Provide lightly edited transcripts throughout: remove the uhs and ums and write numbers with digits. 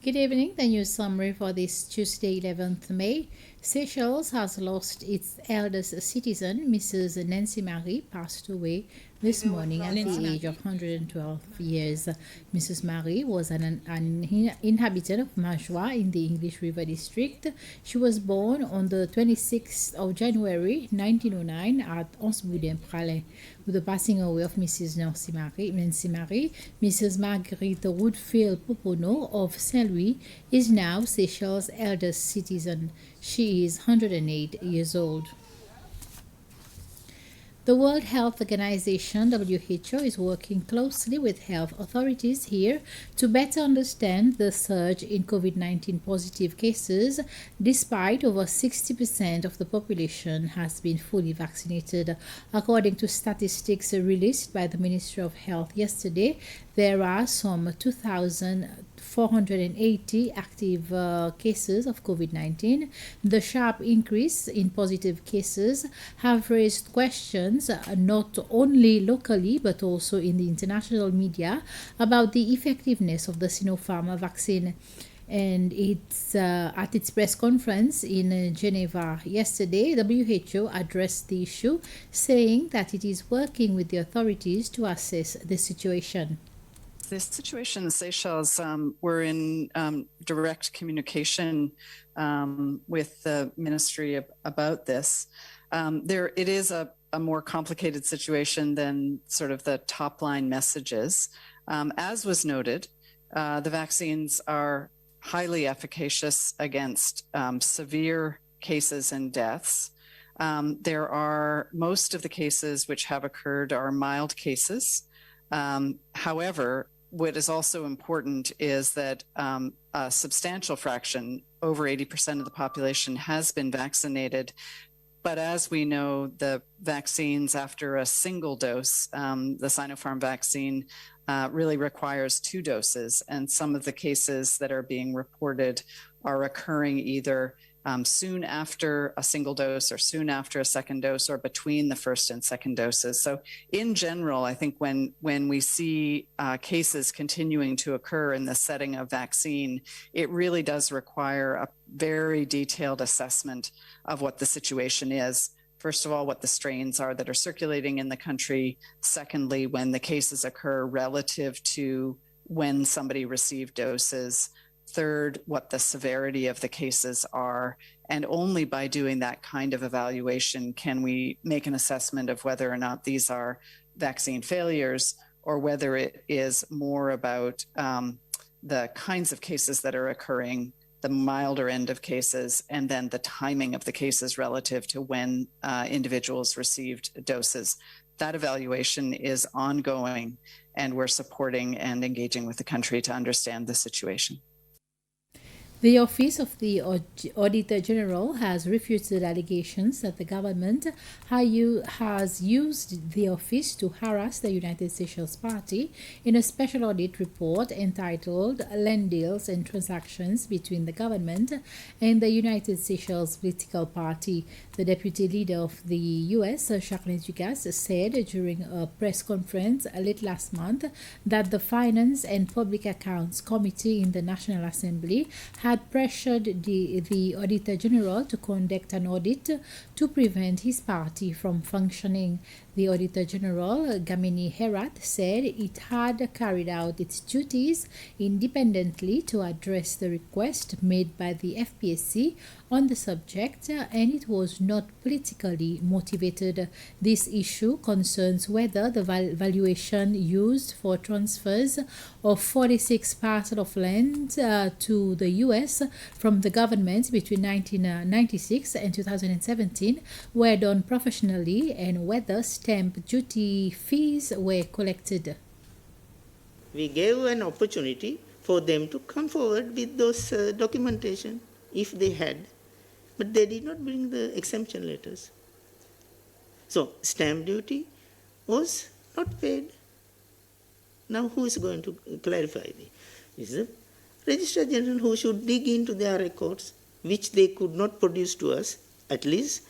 Good evening. The news summary for this Tuesday, 11th May. Seychelles has lost its eldest citizen, Mrs. Nancy Marie, passed away this morning at the age of 112 years. Mrs. Marie was an inhabitant of Majwa in the English River District. She was born on the 26th of January 1909 at Ansboudin-Pralais. With the passing away of Mrs. Nancy Marie, Mrs. Marguerite Woodfield Popono of Saint Louis is now Seychelles' eldest citizen. She is 108 years old. The World Health Organization, WHO, is working closely with health authorities here to better understand the surge in COVID-19 positive cases, despite over 60% of the population has been fully vaccinated. According to statistics released by the Ministry of Health yesterday, there are some 2,480 active cases of COVID-19. The sharp increase in positive cases have raised questions not only locally but also in the international media about the effectiveness of the Sinopharm vaccine. And at its press conference in Geneva yesterday, WHO addressed the issue, saying that it is working with the authorities to assess the situation. The situation in Seychelles, we're in direct communication with the ministry about this. It is a more complicated situation than sort of the top line messages. As was noted, the vaccines are highly efficacious against severe cases and deaths. There are most of the cases which have occurred are mild cases. However, what is also important is that a substantial fraction, over 80% of the population, has been vaccinated. But as we know, the vaccines after a single dose, the Sinopharm vaccine, really requires 2 doses. And some of the cases that are being reported are occurring either soon after a single dose or soon after a second dose or between the first and second doses. So in general, I think when we see cases continuing to occur in the setting of vaccine, it really does require a very detailed assessment of what the situation is. First of all, what the strains are that are circulating in the country. Secondly, when the cases occur relative to when somebody received doses. Third, what the severity of the cases are. And only by doing that kind of evaluation can we make an assessment of whether or not these are vaccine failures or whether it is more about the kinds of cases that are occurring, the milder end of cases, and then the timing of the cases relative to when individuals received doses. That evaluation is ongoing, and we're supporting and engaging with the country to understand the situation. The Office of the Auditor General has refuted allegations that the government has used the office to harass the United Seychelles Party in a special audit report entitled Land Deals and Transactions Between the Government and the United Seychelles Political Party. The deputy leader of the U.S., Jacqueline Dugas, said during a press conference late last month that the Finance and Public Accounts Committee in the National Assembly had pressured the Auditor General to conduct an audit to prevent his party from functioning. The Auditor General, Gamini Herat, said it had carried out its duties independently to address the request made by the FPSC on the subject, and it was not politically motivated. This issue concerns whether the valuation used for transfers of 46 parcels of land to the U.S. from the government between 1996 and 2017 were done professionally and whether stamp duty fees were collected. We gave an opportunity for them to come forward with those documentation if they had, but they did not bring the exemption letters. So stamp duty was not paid. Now who is going to clarify this? Is the Registrar General who should dig into their records, which they could not produce to us, at least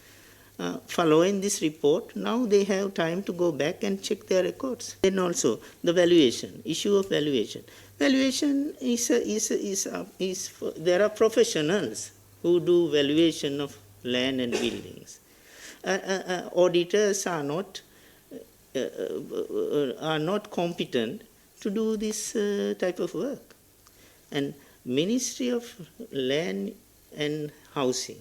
following this report. Now they have time to go back and check their records. Then also the valuation, issue of valuation. Valuation there are professionals who do valuation of land and buildings. Auditors are not competent to do this type of work. And Ministry of Land and Housing,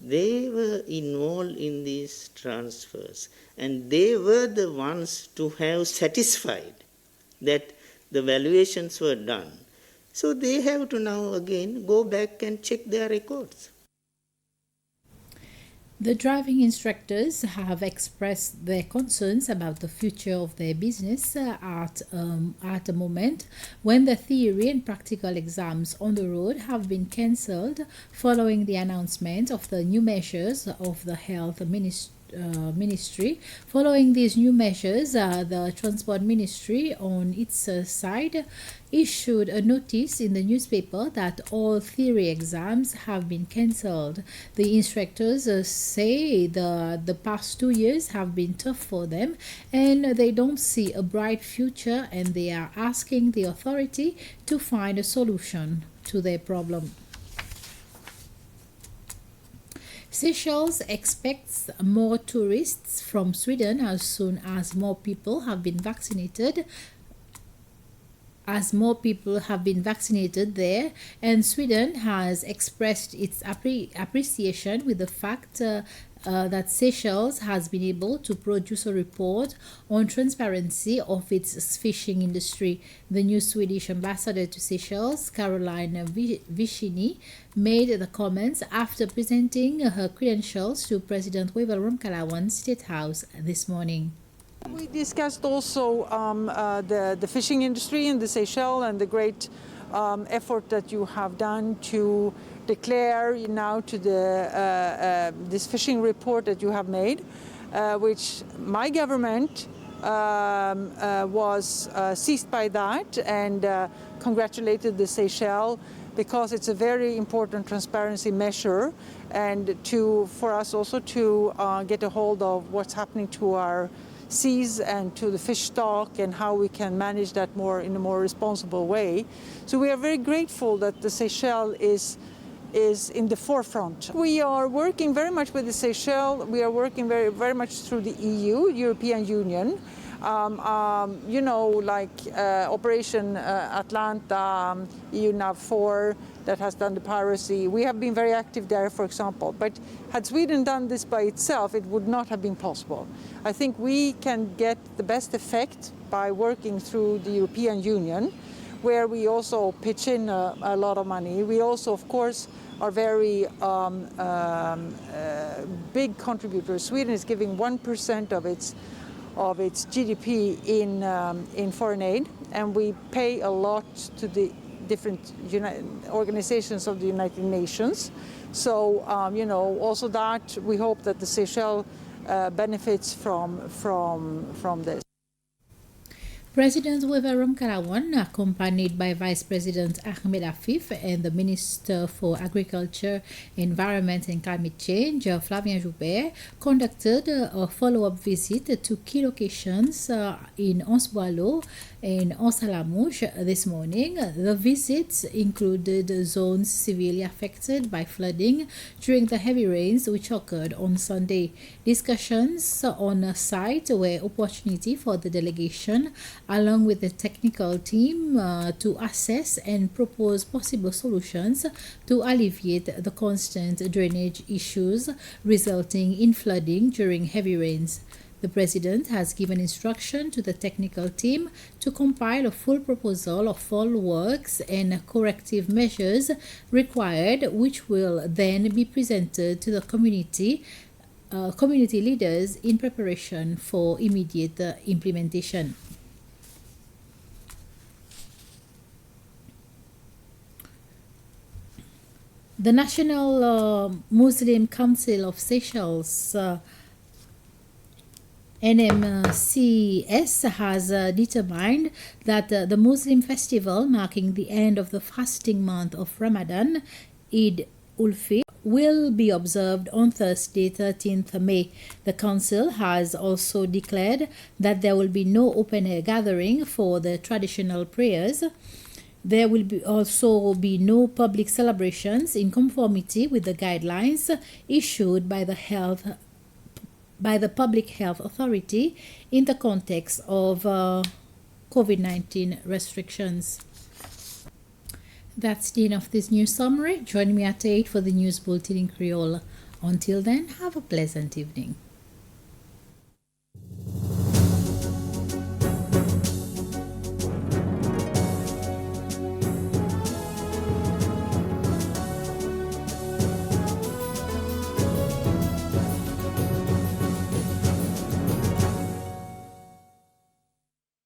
they were involved in these transfers, and they were the ones to have satisfied that the valuations were done. So they have to now again go back and check their records. The driving instructors have expressed their concerns about the future of their business at a moment when the theory and practical exams on the road have been cancelled following the announcement of the new measures of the health ministry. Following these new measures, the Transport Ministry on its side issued a notice in the newspaper that all theory exams have been cancelled. The instructors say the past 2 years have been tough for them and they don't see a bright future, and they are asking the authority to find a solution to their problem. Seychelles expects more tourists from Sweden as soon as more people have been vaccinated. There, and Sweden has expressed its appreciation with the fact that Seychelles has been able to produce a report on transparency of its fishing industry. The new Swedish ambassador to Seychelles, Caroline Vicini, made the comments after presenting her credentials to President Wavel Ramkalawan State House this morning. We discussed also the fishing industry in the Seychelles and the great effort that you have done to declare now to this fishing report that you have made, which my government was seized by that and congratulated the Seychelles because it's a very important transparency measure, and for us also to get a hold of what's happening to our seas and to the fish stock and how we can manage that in a more responsible way. So we are very grateful that the Seychelles is in the forefront. We are working very much with the Seychelles. We are working very, very much through the EU, European Union. Operation Atlanta, EU NAV 4, that has done the piracy. We have been very active there, for example. But had Sweden done this by itself, it would not have been possible. I think we can get the best effect by working through the European Union, where we also pitch in a lot of money. We also, of course, are very big contributors. Sweden is giving 1% of its GDP in foreign aid, and we pay a lot to the different organizations of the United Nations. So, also that we hope that the Seychelles benefits from this. President Wavel Ramkalawan, accompanied by Vice President Ahmed Afif and the Minister for Agriculture, Environment and Climate Change, Flavien Joubert, conducted a follow-up visit to key locations in Ansboilo and Anse-à-la-Mouche this morning. The visits included zones severely affected by flooding during the heavy rains which occurred on Sunday. Discussions on a site were opportunity for the delegation, along with the technical team, to assess and propose possible solutions to alleviate the constant drainage issues resulting in flooding during heavy rains. The President has given instruction to the technical team to compile a full proposal of all works and corrective measures required, which will then be presented to the community leaders in preparation for immediate implementation. The National Muslim Council of Seychelles, NMCS, has determined that the Muslim festival marking the end of the fasting month of Ramadan, Eid ul-Fitr, will be observed on Thursday, 13th May. The Council has also declared that there will be no open-air gathering for the traditional prayers. There will also be no public celebrations in conformity with the guidelines issued by the Public Health Authority in the context of COVID-19 restrictions. That's the end of this news summary. Join me at 8 for the news bulletin in Creole. Until then, have a pleasant evening.